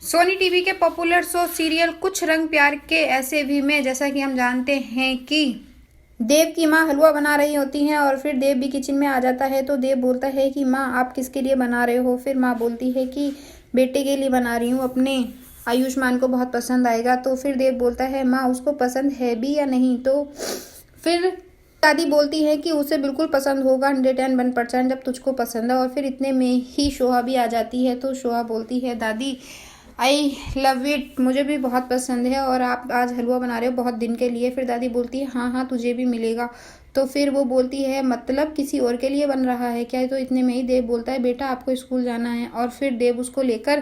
Sony TV के popular show serial कुछ रंग प्यार के ऐसे भी में जैसा कि हम जानते हैं कि देव की माँ हलवा बना रही होती हैं और फिर देव भी किचन में आ जाता है। तो देव बोलता है कि माँ आप किसके लिए बना रहे हो। फिर माँ बोलती है कि बेटे के लिए बना रही हूँ, अपने आयुष्मान को बहुत पसंद आएगा। तो फिर देव बोलता है माँ उसको पसंद है भी या नहीं। तो फिर दादी बोलती है कि उसे बिल्कुल पसंद होगा 101% जब तुझको पसंद है। और फिर इतने में ही शोहा भी आ जाती है। तो शोहा बोलती है दादी आई लव इट, मुझे भी बहुत पसंद है और आप आज हलवा बना रहे हो बहुत दिन के लिए। फिर दादी बोलती है हाँ हाँ तुझे भी मिलेगा। तो फिर वो बोलती है मतलब किसी और के लिए बन रहा है क्या। तो इतने में ही देव बोलता है बेटा आपको स्कूल जाना है। और फिर देव उसको लेकर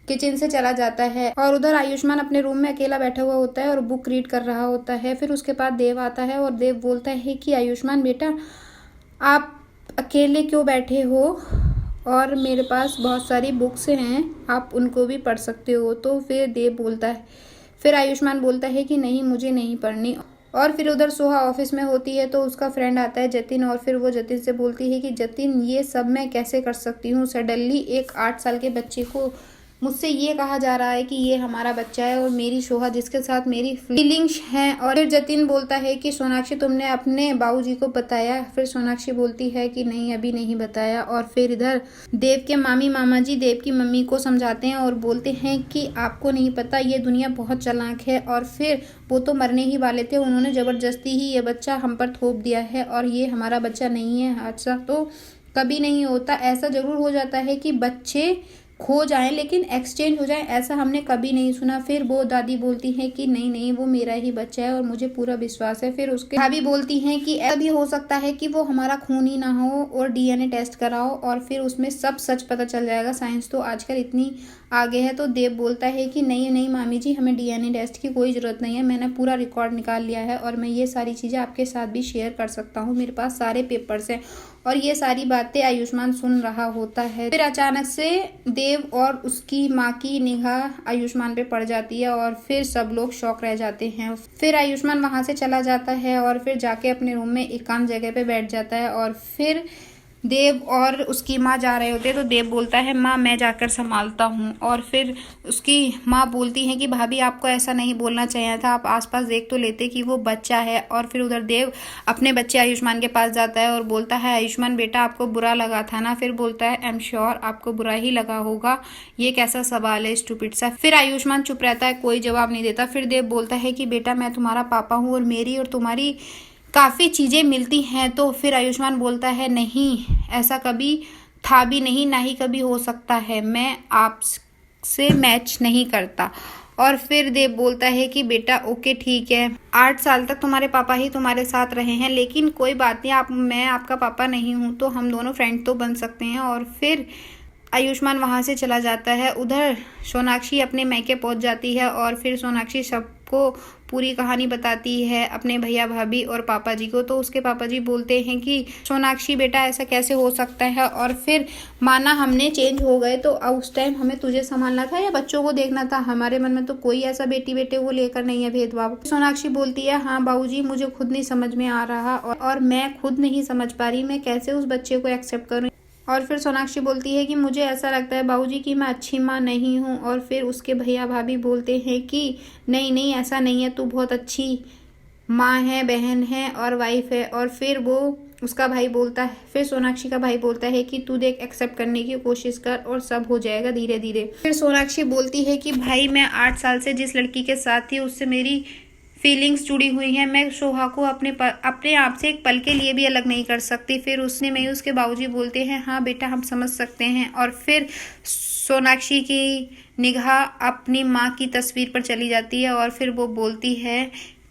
किचन से चला जाता है और उधर आयुष्मान अपने रूम में अकेला बैठा हुआ होता है और बुक रीड कर रहा होता है। फिर उसके बाद देव आता है और देव बोलता है कि आयुष्मान बेटा आप अकेले क्यों बैठे हो और मेरे पास बहुत सारी बुक्स हैं, आप उनको भी पढ़ सकते हो। तो फिर देव बोलता है, फिर आयुष्मान बोलता है कि नहीं मुझे नहीं पढ़नी। और फिर उधर सोहा ऑफिस में होती है तो उसका फ्रेंड आता है जतिन और फिर वो जतिन से बोलती है कि जतिन ये सब मैं कैसे कर सकती हूँ। सडनली एक 8 साल के बच्चे को मुझसे ये कहा जा रहा है कि ये हमारा बच्चा है और मेरी सोहा जिसके साथ मेरी फीलिंग्स हैं। और फिर जतिन बोलता है कि सोनाक्षी तुमने अपने बाबूजी को बताया। फिर सोनाक्षी बोलती है कि नहीं अभी नहीं बताया। और फिर इधर देव के मामी मामा जी देव की मम्मी को समझाते हैं और बोलते हैं कि आपको नहीं पता ये दुनिया बहुत चालाक है और फिर वो तो मरने ही वाले थे, उन्होंने ज़बरदस्ती ही ये बच्चा हम पर थोप दिया है और ये हमारा बच्चा नहीं है। हादसा तो कभी नहीं होता, ऐसा ज़रूर हो जाता है कि बच्चे खो जाएं लेकिन एक्सचेंज हो जाएं, ऐसा हमने कभी नहीं सुना। फिर वो दादी बोलती है कि नहीं नहीं वो मेरा ही बच्चा है और मुझे पूरा विश्वास है। फिर उसके भाभी बोलती हैं कि ऐसा भी हो सकता है कि वो हमारा खून ही ना हो और डीएनए टेस्ट कराओ और फिर उसमें सब सच पता चल जाएगा, साइंस तो आजकल इतनी आगे है। तो देव बोलता है कि नहीं नहीं मामी जी हमें डीएनए टेस्ट की कोई ज़रूरत नहीं है, मैंने पूरा रिकॉर्ड निकाल लिया है और मैं ये सारी चीज़ें आपके साथ भी शेयर कर सकता हूँ, मेरे पास सारे पेपर्स हैं। और ये सारी बातें आयुष्मान सुन रहा होता है। फिर अचानक से देव और उसकी माँ की निगाह आयुष्मान पे पड़ जाती है और फिर सब लोग शॉक रह जाते हैं। फिर आयुष्मान वहाँ से चला जाता है और फिर जाके अपने रूम में एकांत जगह पे बैठ जाता है। और फिर देव और उसकी माँ जा रहे होते हैं तो देव बोलता है माँ मैं जाकर संभालता हूँ। और फिर उसकी माँ बोलती है कि भाभी आपको ऐसा नहीं बोलना चाहिए था, आप आसपास देख तो लेते कि वो बच्चा है। और फिर उधर देव अपने बच्चे आयुष्मान के पास जाता है और बोलता है आयुष्मान बेटा आपको बुरा लगा था ना। फिर बोलता है आई एम श्योर आपको बुरा ही लगा होगा, ये कैसा सवाल है स्टूपिड सा। फिर आयुष्मान चुप रहता है, कोई जवाब नहीं देता। फिर देव बोलता है कि बेटा मैं तुम्हारा पापा हूँ और मेरी और तुम्हारी काफ़ी चीज़ें मिलती हैं। तो फिर आयुष्मान बोलता है नहीं ऐसा कभी था भी नहीं, ना ही कभी हो सकता है, मैं आपसे मैच नहीं करता। और फिर देव बोलता है कि बेटा ओके ठीक है, 8 साल तक तुम्हारे पापा ही तुम्हारे साथ रहे हैं लेकिन कोई बात नहीं, आप मैं आपका पापा नहीं हूँ तो हम दोनों फ्रेंड तो बन सकते हैं। और फिर आयुष्मान वहाँ से चला जाता है। उधर सोनाक्षी अपने मैके पहुँच जाती है और फिर सोनाक्षी सबको पूरी कहानी बताती है अपने भैया भाभी और पापा जी को। तो उसके पापा जी बोलते हैं कि सोनाक्षी बेटा ऐसा कैसे हो सकता है और फिर माना हमने चेंज हो गए तो उस टाइम हमें तुझे संभालना था या बच्चों को देखना था, हमारे मन में तो कोई ऐसा बेटी बेटे को लेकर नहीं है भेदभाव। सोनाक्षी बोलती है हाँ बाबूजी मुझे खुद नहीं समझ में आ रहा और मैं खुद नहीं समझ पा रही मैं कैसे उस बच्चे को एक्सेप्ट करूँ। और फिर सोनाक्षी बोलती है कि मुझे ऐसा लगता है बाबूजी कि मैं अच्छी माँ नहीं हूँ। और फिर उसके भैया भाभी बोलते हैं कि नहीं नहीं ऐसा नहीं है, तू बहुत अच्छी माँ है, बहन है और वाइफ है। और फिर वो उसका भाई बोलता है, फिर सोनाक्षी का भाई बोलता है कि तू देख एक्सेप्ट करने की कोशिश कर और सब हो जाएगा धीरे धीरे। फिर सोनाक्षी बोलती है कि भाई मैं 8 साल से जिस लड़की के साथ थी उससे मेरी फीलिंग्स जुड़ी हुई हैं, मैं सोहा को अपने आप से एक पल के लिए भी अलग नहीं कर सकती। फिर उसने में उसके बाबूजी बोलते हैं हाँ बेटा हम समझ सकते हैं। और फिर सोनाक्षी की निगाह अपनी माँ की तस्वीर पर चली जाती है और फिर वो बोलती है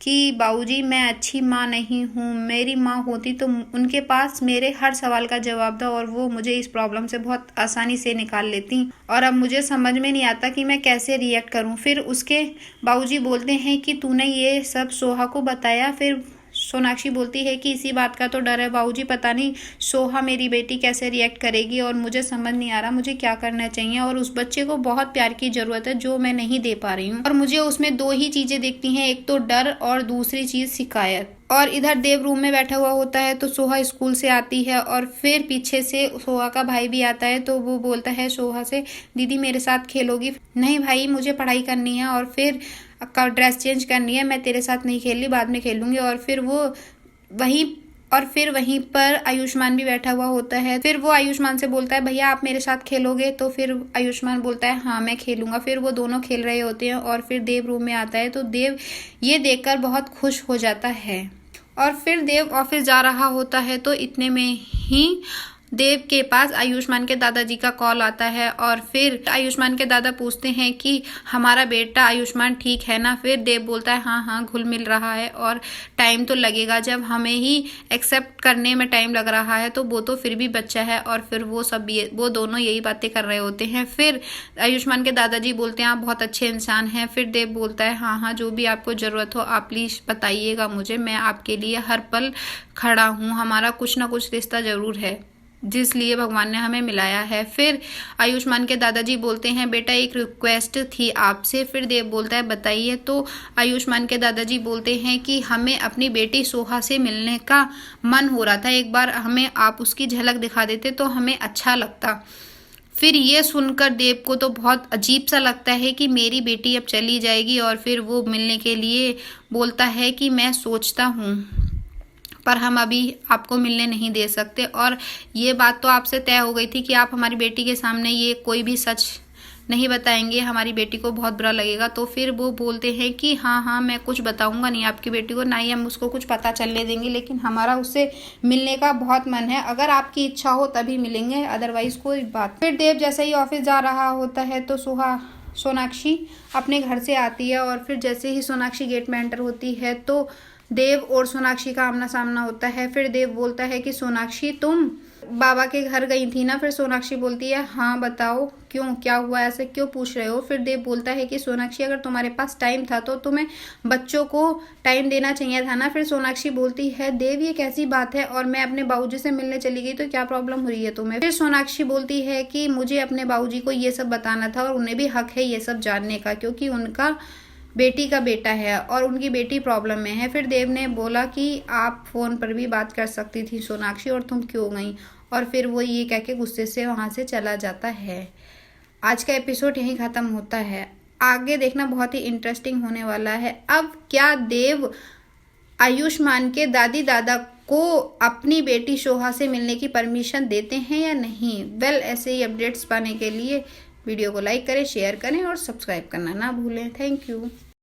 कि बाबूजी मैं अच्छी माँ नहीं हूँ, मेरी माँ होती तो उनके पास मेरे हर सवाल का जवाब था और वो मुझे इस प्रॉब्लम से बहुत आसानी से निकाल लेती और अब मुझे समझ में नहीं आता कि मैं कैसे रिएक्ट करूँ। फिर उसके बाबूजी बोलते हैं कि तूने ये सब सोहा को बताया। फिर सोनाक्षी बोलती है कि इसी बात का तो डर है बाबूजी, पता नहीं सोहा मेरी बेटी कैसे रिएक्ट करेगी और मुझे समझ नहीं आ रहा मुझे क्या करना चाहिए। और उस बच्चे को बहुत प्यार की ज़रूरत है जो मैं नहीं दे पा रही हूँ, और मुझे उसमें 2 ही चीज़ें दिखती हैं, एक तो डर और दूसरी चीज़ शिकायत। और इधर देव रूम में बैठा हुआ होता है तो सोहा स्कूल से आती है और फिर पीछे से सोहा का भाई भी आता है। तो वो बोलता है सोहा से, दीदी मेरे साथ खेलोगी? नहीं भाई, मुझे पढ़ाई करनी है और फिर ड्रेस चेंज करनी है, मैं तेरे साथ नहीं खेल रही, बाद में खेलूंगी। और फिर वहीं पर आयुष्मान भी बैठा हुआ होता है। फिर वो आयुष्मान से बोलता है, भैया आप मेरे साथ खेलोगे? तो फिर आयुष्मान बोलता है, हाँ मैं खेलूंगा। फिर वो दोनों खेल रहे होते हैं और फिर देव रूम में आता है। तो देव ये देखकर बहुत खुश हो जाता है। और फिर देव ऑफिस जा रहा होता है तो इतने में ही देव के पास आयुष्मान के दादाजी का कॉल आता है। और फिर आयुष्मान के दादा पूछते हैं कि हमारा बेटा आयुष्मान ठीक है ना? फिर देव बोलता है, हाँ हाँ घुल मिल रहा है और टाइम तो लगेगा, जब हमें ही एक्सेप्ट करने में टाइम लग रहा है तो वो तो फिर भी बच्चा है। और फिर वो दोनों यही बातें कर रहे होते हैं। फिर आयुष्मान के दादाजी बोलते हैं, आप बहुत अच्छे इंसान हैं। फिर देव बोलता है, हाँ हाँ जो भी आपको ज़रूरत हो आप प्लीज़ बताइएगा मुझे, मैं आपके लिए हर पल खड़ा हूँ, हमारा कुछ ना कुछ रिश्ता ज़रूर है जिस लिए भगवान ने हमें मिलाया है। फिर आयुष्मान के दादाजी बोलते हैं, बेटा एक रिक्वेस्ट थी आपसे। फिर देव बोलता है, बताइए। तो आयुष्मान के दादाजी बोलते हैं कि हमें अपनी बेटी सोहा से मिलने का मन हो रहा था, एक बार हमें आप उसकी झलक दिखा देते तो हमें अच्छा लगता। फिर ये सुनकर देव को तो बहुत अजीब सा लगता है कि मेरी बेटी अब चली जाएगी। और फिर वो मिलने के लिए बोलता है कि मैं सोचता हूँ पर हम अभी आपको मिलने नहीं दे सकते। और ये बात तो आपसे तय हो गई थी कि आप हमारी बेटी के सामने ये कोई भी सच नहीं बताएंगे, हमारी बेटी को बहुत बुरा लगेगा। तो फिर वो बोलते हैं कि हाँ हाँ मैं कुछ बताऊंगा नहीं आपकी बेटी को, ना ही हम उसको कुछ पता चलने देंगे, लेकिन हमारा उससे मिलने का बहुत मन है, अगर आपकी इच्छा हो तभी मिलेंगे, अदरवाइज कोई बात। फिर देव जैसे ही ऑफिस जा रहा होता है तो सोनाक्षी अपने घर से आती है। और फिर जैसे ही सोनाक्षी गेट में एंटर होती है तो देव और सोनाक्षी का आमना सामना होता है। फिर देव बोलता है कि सोनाक्षी तुम बाबा के घर गई थी ना? फिर सोनाक्षी बोलती है, हाँ बताओ क्यों, क्या हुआ, ऐसे क्यों पूछ रहे हो? फिर देव बोलता है कि सोनाक्षी अगर तुम्हारे पास टाइम था तो तुम्हें बच्चों को टाइम देना चाहिए था ना? फिर सोनाक्षी बोलती है, देव ये कैसी बात है, और मैं अपने बाबूजी से मिलने चली गई तो क्या प्रॉब्लम हो रही है तुम्हें? फिर सोनाक्षी बोलती है कि मुझे अपने बाबूजी को ये सब बताना था और उन्हें भी हक है ये सब जानने का, क्योंकि उनका बेटी का बेटा है और उनकी बेटी प्रॉब्लम में है। फिर देव ने बोला कि आप फ़ोन पर भी बात कर सकती थी सोनाक्षी, और तुम क्यों गई? और फिर वो ये कह के गुस्से से वहाँ से चला जाता है। आज का एपिसोड यहीं ख़त्म होता है, आगे देखना बहुत ही इंटरेस्टिंग होने वाला है। अब क्या देव आयुष्मान के दादी दादा को अपनी बेटी सोहा से मिलने की परमिशन देते हैं या नहीं? ऐसे ही अपडेट्स पाने के लिए वीडियो को लाइक करें, शेयर करें और सब्सक्राइब करना ना भूलें। Thank you.